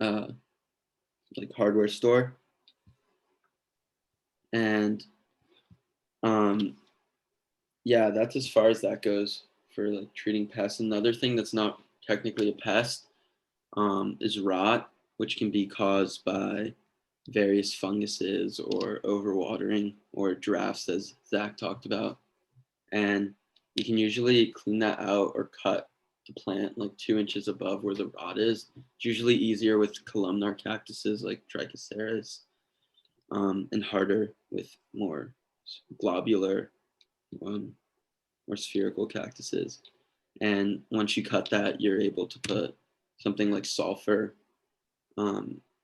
like hardware store. And yeah, that's as far as that goes for like treating pests. Another thing that's not technically a pest is rot, which can be caused by various funguses or overwatering or drafts, as Zach talked about. And you can usually clean that out or cut the plant like 2 inches above where the rot is. It's usually easier with columnar cactuses like Trichoceres, and harder with more globular or spherical cactuses. And once you cut that, you're able to put something like sulfur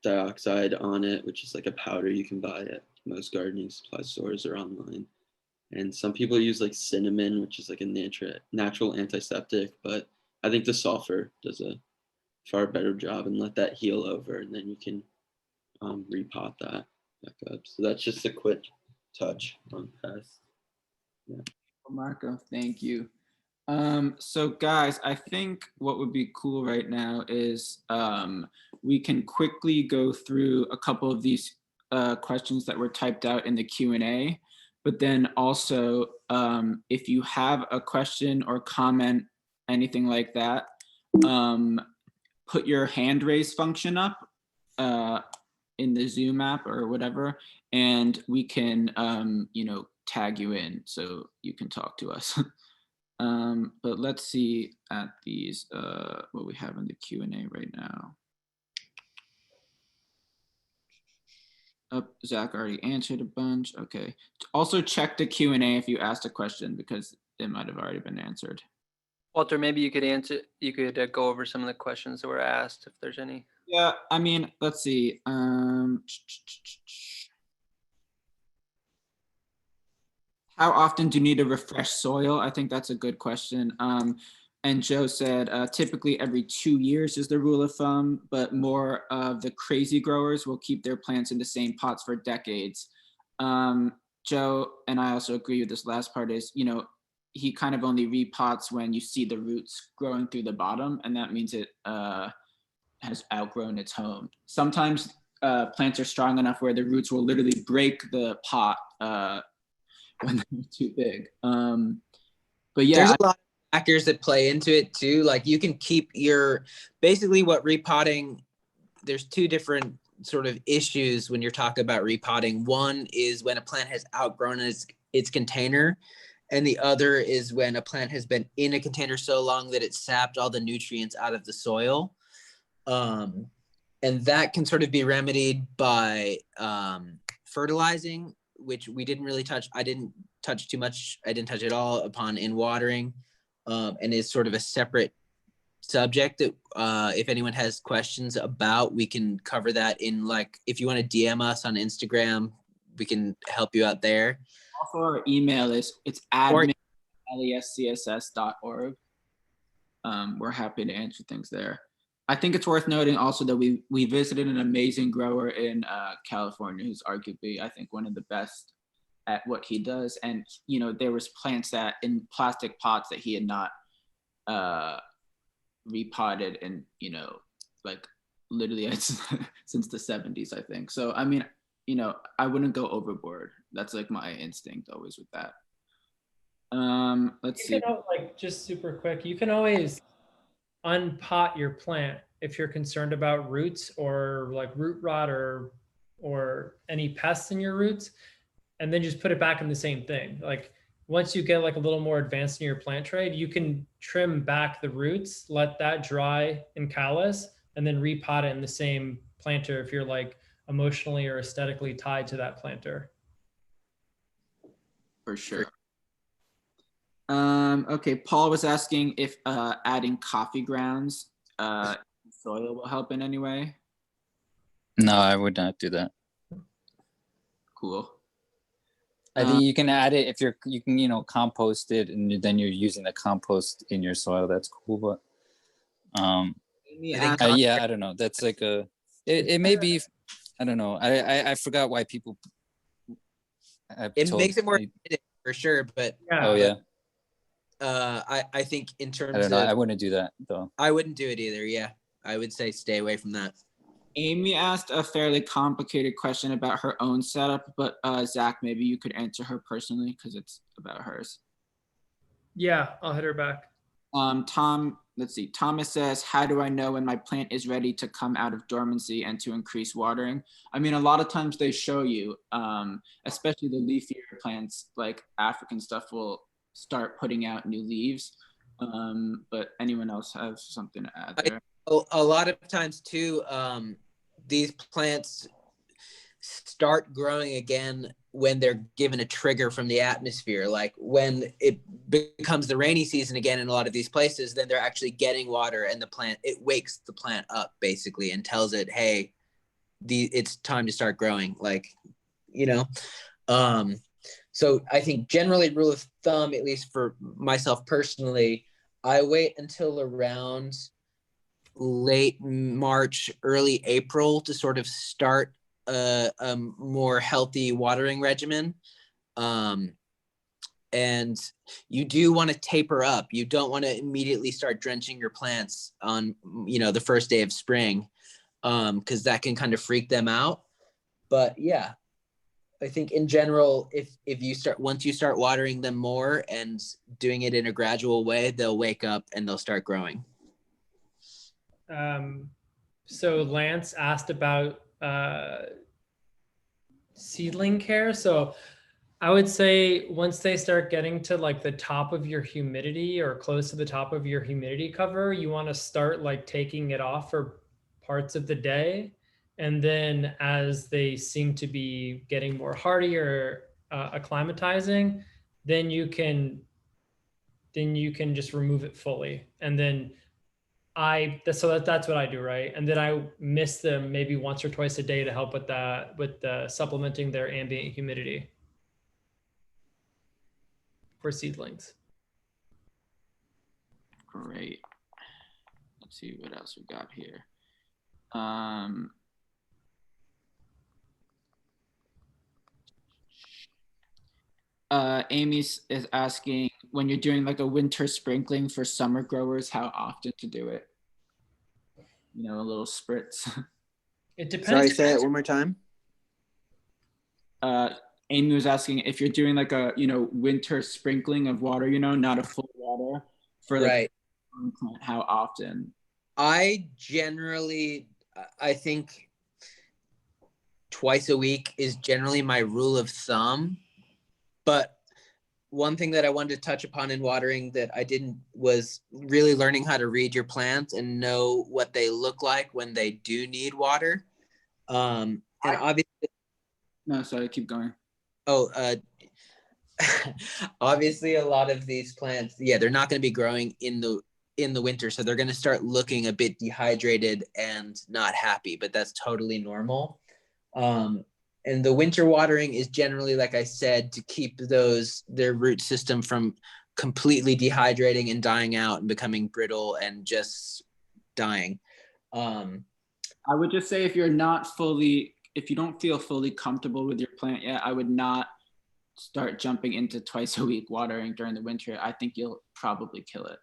dioxide on it, which is like a powder you can buy at most gardening supply stores or online. And some people use like cinnamon, which is like a natural antiseptic, but I think the sulfur does a far better job, and let that heal over, and then you can repot that back up. So that's just a quick touch on pests. Yeah. Marco, thank you. So guys, I think what would be cool right now is we can quickly go through a couple of these questions that were typed out in the Q&A, but then also if you have a question or comment, anything like that, put your hand raise function up in the Zoom app or whatever, and we can tag you in so you can talk to us. But let's see at these, what we have in the Q&A right now. Zach already answered a bunch. Okay. Also check the Q&A if you asked a question, because it might have already been answered. Walter, maybe you could go over some of the questions that were asked, if there's any. Yeah, I mean, let's see. How often do you need to refresh soil? I think that's a good question. And Joe said, typically every 2 years is the rule of thumb, but more of the crazy growers will keep their plants in the same pots for decades. Joe, and I also agree with this last part, is, he kind of only repots when you see the roots growing through the bottom, and that means it has outgrown its home. Sometimes plants are strong enough where the roots will literally break the pot when they're too big. But yeah, there's a lot of factors that play into it too. Like you can keep basically what repotting, there's two different sort of issues when you're talking about repotting. One is when a plant has outgrown its container, and the other is when a plant has been in a container so long that it sapped all the nutrients out of the soil. And that can sort of be remedied by fertilizing, which we didn't really touch. I didn't touch too much. I didn't touch at all upon in watering, and is sort of a separate subject that if anyone has questions about, we can cover that in, like, if you want to DM us on Instagram, we can help you out there. Also, our email it's admin@lescss.org. We're happy to answer things there. I think it's worth noting also that we visited an amazing grower in California who's arguably, I think, one of the best at what he does. And, there was plants that in plastic pots that he had not repotted and, like literally since the 70s, I think. So, I mean, I wouldn't go overboard. That's like my instinct always with that. Let's see. Like, just super quick, you can always unpot your plant if you're concerned about roots or like root rot or any pests in your roots, and then just put it back in the same thing. Like once you get like a little more advanced in your plant trade, you can trim back the roots, let that dry and callus, and then repot it in the same planter if you're like emotionally or aesthetically tied to that planter. For sure. Okay, Paul was asking if adding coffee grounds soil will help in any way. No, I would not do that. Cool. I think you can add it if you can, you know, compost it, and then you're using the compost in your soil. That's cool, but yeah, I don't know. That's like it may be, I don't know. I forgot why people. It makes it more acidic for sure, but Yeah. Oh yeah. I think in terms I don't know. of, I wouldn't do that though. I wouldn't do it either. Yeah, I would say stay away from that. Amy asked a fairly complicated question about her own setup, but Zach, maybe you could answer her personally because it's about hers. Yeah, I'll hit her back. Let's see. Thomas says, how do I know when my plant is ready to come out of dormancy and to increase watering? I mean, a lot of times they show you, especially the leafier plants like African stuff will start putting out new leaves. But anyone else have something to add there? A lot of times too, these plants start growing again when they're given a trigger from the atmosphere. Like when it becomes the rainy season again in a lot of these places, then they're actually getting water, and it wakes the plant up basically and tells it, hey, it's time to start growing. Like, you know, so I think generally rule of thumb, at least for myself personally, I wait until around late March, early April to sort of start a more healthy watering regimen. And you do want to taper up. You don't want to immediately start drenching your plants on, you know, the first day of spring, because that can kind of freak them out. But yeah, I think in general, once you start watering them more and doing it in a gradual way, they'll wake up and they'll start growing. So Lance asked about seedling care. So I would say once they start getting to like the top of your humidity or close to the top of your humidity cover, you want to start like taking it off for parts of the day. And then as they seem to be getting more hardy or acclimatizing, then you can just remove it fully. And then that's what I do, right? And then I miss them maybe once or twice a day to help with that, with supplementing their ambient humidity for seedlings. Great. Let's see what else we got here. Amy is asking, when you're doing like a winter sprinkling for summer growers, how often to do it? You know, a little spritz. It depends. Sorry, say it one more time. Amy was asking if you're doing like a, you know, winter sprinkling of water, you know, not a full water for like Right. How often? I think twice a week is generally my rule of thumb. But one thing that I wanted to touch upon in watering that I didn't was really learning how to read your plants and know what they look like when they do need water. And obviously, No, sorry, keep going. Obviously a lot of these plants, yeah, they're not going to be growing in the winter, so they're going to start looking a bit dehydrated and not happy, but that's totally normal. And the winter watering is generally, like I said, to keep their root system from completely dehydrating and dying out and becoming brittle and just dying. I would just say if you don't feel fully comfortable with your plant yet, I would not start jumping into twice a week watering during the winter. I think you'll probably kill it.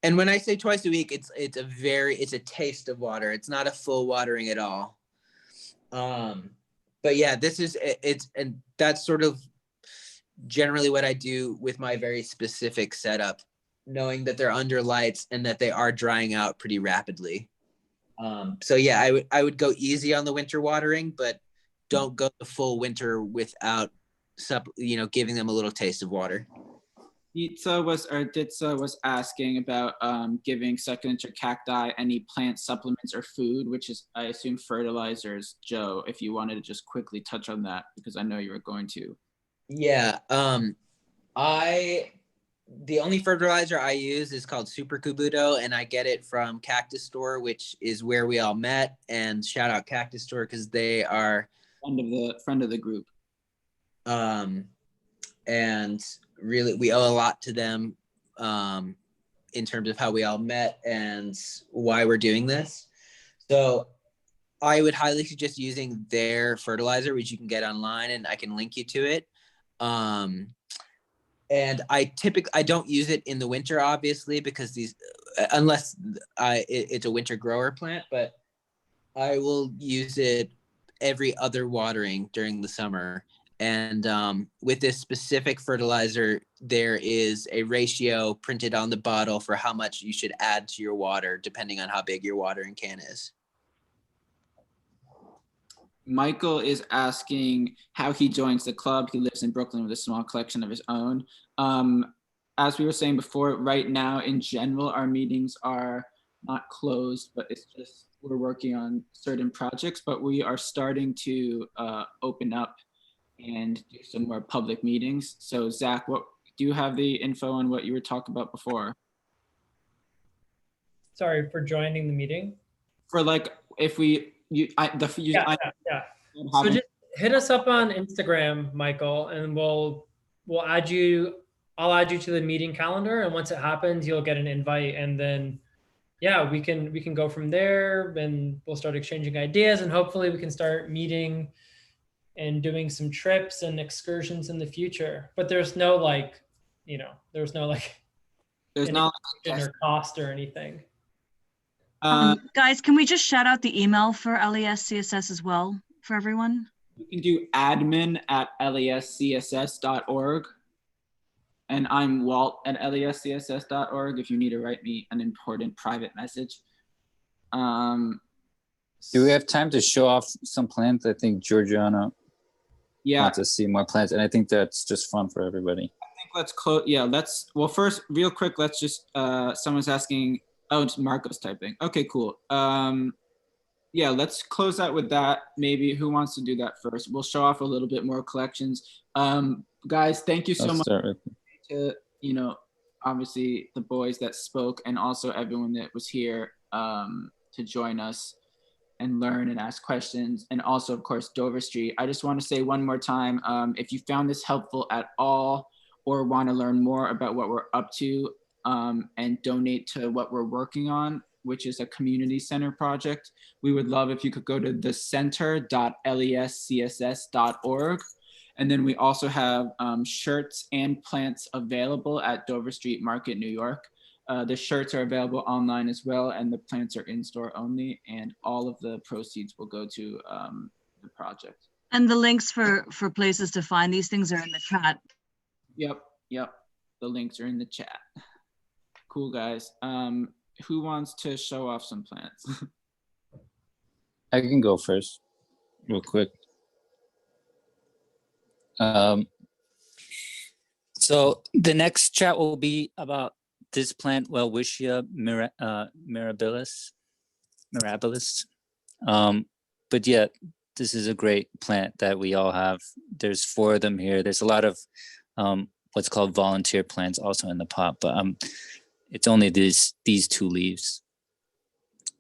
And when I say twice a week, it's a taste of water. It's not a full watering at all. But yeah, and that's sort of generally what I do with my very specific setup, knowing that they're under lights and that they are drying out pretty rapidly. So yeah, I would go easy on the winter watering, but don't go the full winter without giving them a little taste of water. Ditsa was asking about giving succulent or cacti any plant supplements or food, which is, I assume, fertilizers. Joe, if you wanted to just quickly touch on that, because I know you were going to. Yeah. The only fertilizer I use is called Super Kubuto, and I get it from Cactus Store, which is where we all met. And shout out Cactus Store because they are friend of the group. And really, we owe a lot to them in terms of how we all met and why we're doing this. So I would highly suggest using their fertilizer, which you can get online, and I can link you to it. And I don't use it in the winter, obviously, because unless it's a winter grower plant, but I will use it every other watering during the summer. And with this specific fertilizer, there is a ratio printed on the bottle for how much you should add to your water, depending on how big your watering can is. Michael is asking how he joins the club. He lives in Brooklyn with a small collection of his own. As we were saying before, right now, in general, our meetings are not closed, but it's just we're working on certain projects, but we are starting to open up and do some more public meetings. So Zach, do you have the info on what you were talking about before? Sorry, for joining the meeting? For like, if we, Yeah. So just hit us up on Instagram, Michael, and we'll add you. I'll add you to the meeting calendar, and once it happens, you'll get an invite, and then yeah, we can go from there, and we'll start exchanging ideas, and hopefully we can start meeting and doing some trips and excursions in the future. But there's no there's no cost or anything. Guys, can we just shout out the email for LESCSS as well for everyone? You can do admin@lescss.org. And I'm Walt at lescss.org if you need to write me an important private message. Do we have time to show off some plants? I think Georgiana wants to see more plants, and I think that's just fun for everybody. I think let's close. Yeah, well, first, real quick, let's just, someone's asking, oh, it's Marco's typing. Okay, cool. Yeah, let's close out with that. Maybe who wants to do that first? We'll show off a little bit more collections. Guys, thank you so much to, obviously the boys that spoke and also everyone that was here to join us and learn and ask questions. And also, of course, Dover Street. I just want to say one more time, if you found this helpful at all or want to learn more about what we're up to and donate to what we're working on, which is a community center project, we would love if you could go to thecenter.lescss.org. And then we also have shirts and plants available at Dover Street Market, New York. The shirts are available online as well, and the plants are in-store only, and all of the proceeds will go to the project. And the links for places to find these things are in the chat. Yep. The links are in the chat. Cool, guys. Who wants to show off some plants? I can go first, real quick. So the next chat will be about this plant, Welwitschia mirabilis. But yeah, this is a great plant that we all have. There's 4 of them here. There's a lot of what's called volunteer plants also in the pot, but it's only these 2 leaves.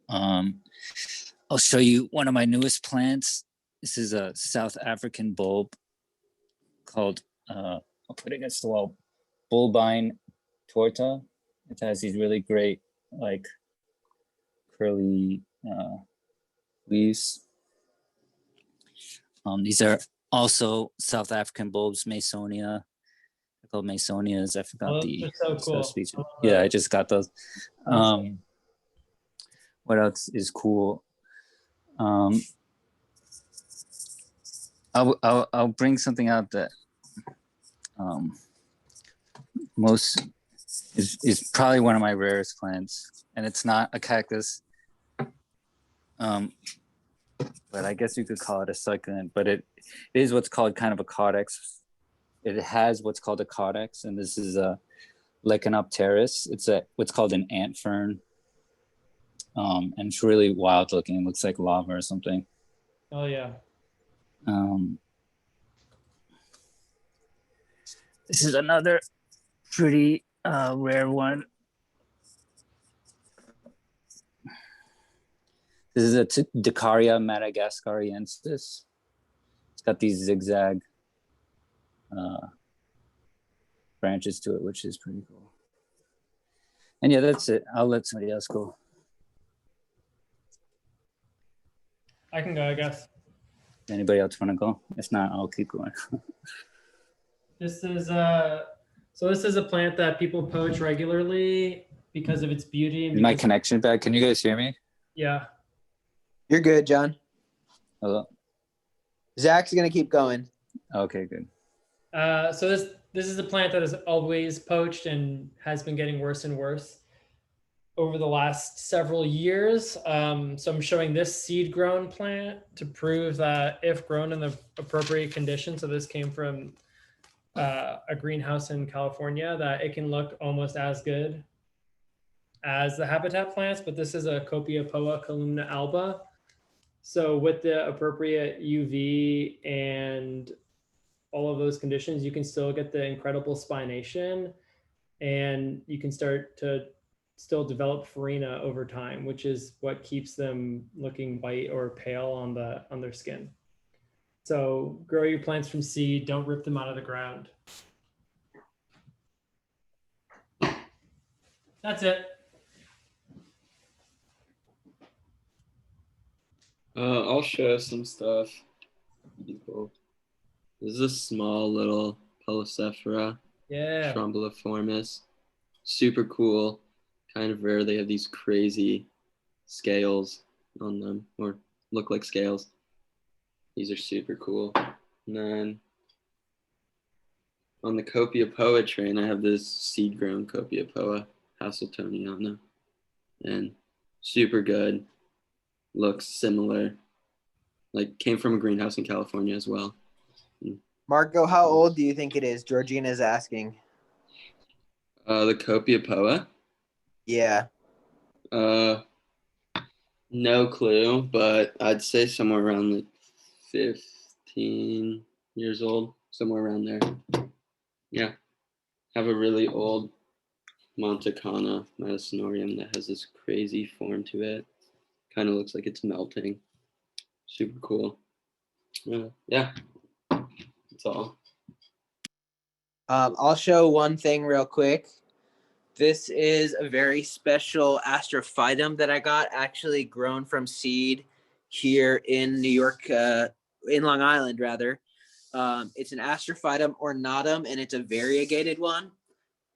I'll show you one of my newest plants. This is a South African bulb called, I'll put it against the wall, Bulbine torta. It has these really great, like, curly leaves. These are also South African bulbs, Masonia. They're called Masonias. I forgot the so cool. species. Yeah, I just got those. What else is cool? I'll bring something out that most is probably one of my rarest plants, and it's not a cactus. But I guess you could call it a succulent, but it is what's called kind of a caudex. It has what's called a caudex, and this is a Lechinopteris. It's what's called an ant fern. And it's really wild looking. It looks like lava or something. Oh yeah. This is another pretty rare one. This is a Dakarya Madagascariensis. It's got these zigzag branches to it, which is pretty cool. And yeah, that's it. I'll let somebody else go. I can go, I guess. Anybody else want to go? If not, I'll keep going. This is this is a plant that people poach regularly because of its beauty. And Is my because- connection bad? Can you guys hear me? Yeah. You're good, John. Hello? Zach's gonna keep going. Okay, good. So this is a plant that is always poached and has been getting worse and worse over the last several years. So I'm showing this seed grown plant to prove that if grown in the appropriate conditions, so this came from a greenhouse in California, that it can look almost as good as the habitat plants, but this is a Copiapoa columna alba. So with the appropriate UV and all of those conditions, you can still get the incredible spination, and you can start to still develop farina over time, which is what keeps them looking white or pale on their skin. So grow your plants from seed, don't rip them out of the ground. That's it. I'll show some stuff. People. This is a small little Polycephora, Yeah. Trombuliformis. Super cool. Kind of rare. They have these crazy scales on them, or look like scales. These are super cool. And then on the Copiapoa train, I have this seed-grown Copiapoa, Hasseltoniana, and super good. Looks similar. Like came from a greenhouse in California as well. Marco, how old do you think it is? Georgina's asking. The Copiapoa. Yeah. No clue, but I'd say somewhere around like 15 years old, somewhere around there. Yeah. Have a really old Monte Cana Medicinorium that has this crazy form to it. Kind of looks like it's melting. Super cool. Yeah. That's all. I'll show one thing real quick. This is a very special Astrophytum that I got, actually grown from seed here in New York, in Long Island, rather. It's an Astrophytum Ornatum, and it's a variegated one.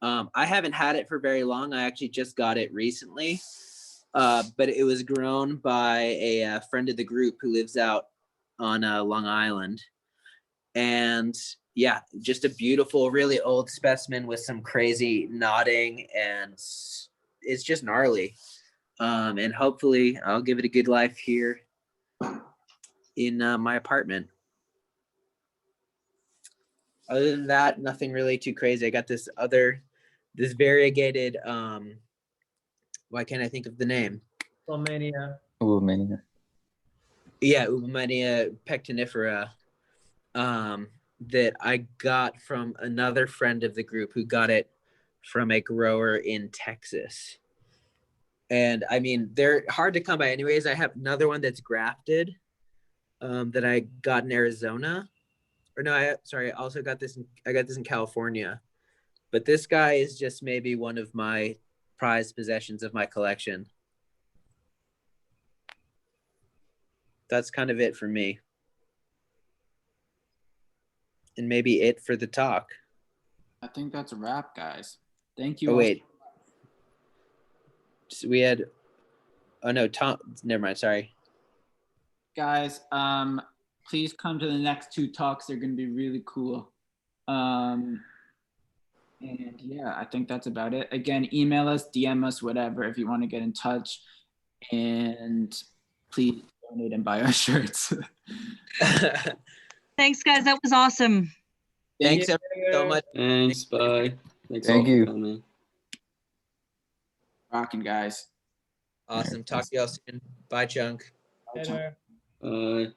I haven't had it for very long. I actually just got it recently, but it was grown by a friend of the group who lives out on Long Island. And yeah, just a beautiful, really old specimen with some crazy nodding, and it's just gnarly. And hopefully I'll give it a good life here in my apartment. Other than that, nothing really too crazy. I got this variegated, why can't I think of the name? Philmania. Ubomania. Yeah, Ubomania pectinifera, that I got from another friend of the group who got it from a grower in Texas. And I mean, they're hard to come by anyways. I have another one that's grafted, that I got in Arizona. Or no, I also got this in California. But this guy is just maybe one of my prized possessions of my collection. That's kind of it for me. And maybe it for the talk. I think that's a wrap, guys. Thank you. Oh, all. wait. So we had, oh no, Tom, never mind, sorry. Guys, please come to the next two talks. They're going to be really cool. And yeah, I think that's about it. Again, email us, DM us, whatever, if you want to get in touch. And please donate and buy our shirts. Thanks, guys. That was awesome. Thanks everyone so much. Thanks, bye. Thanks Thank all you. for coming. Rocking, guys. Awesome. Talk to y'all soon. Bye, Chunk. Later. Bye.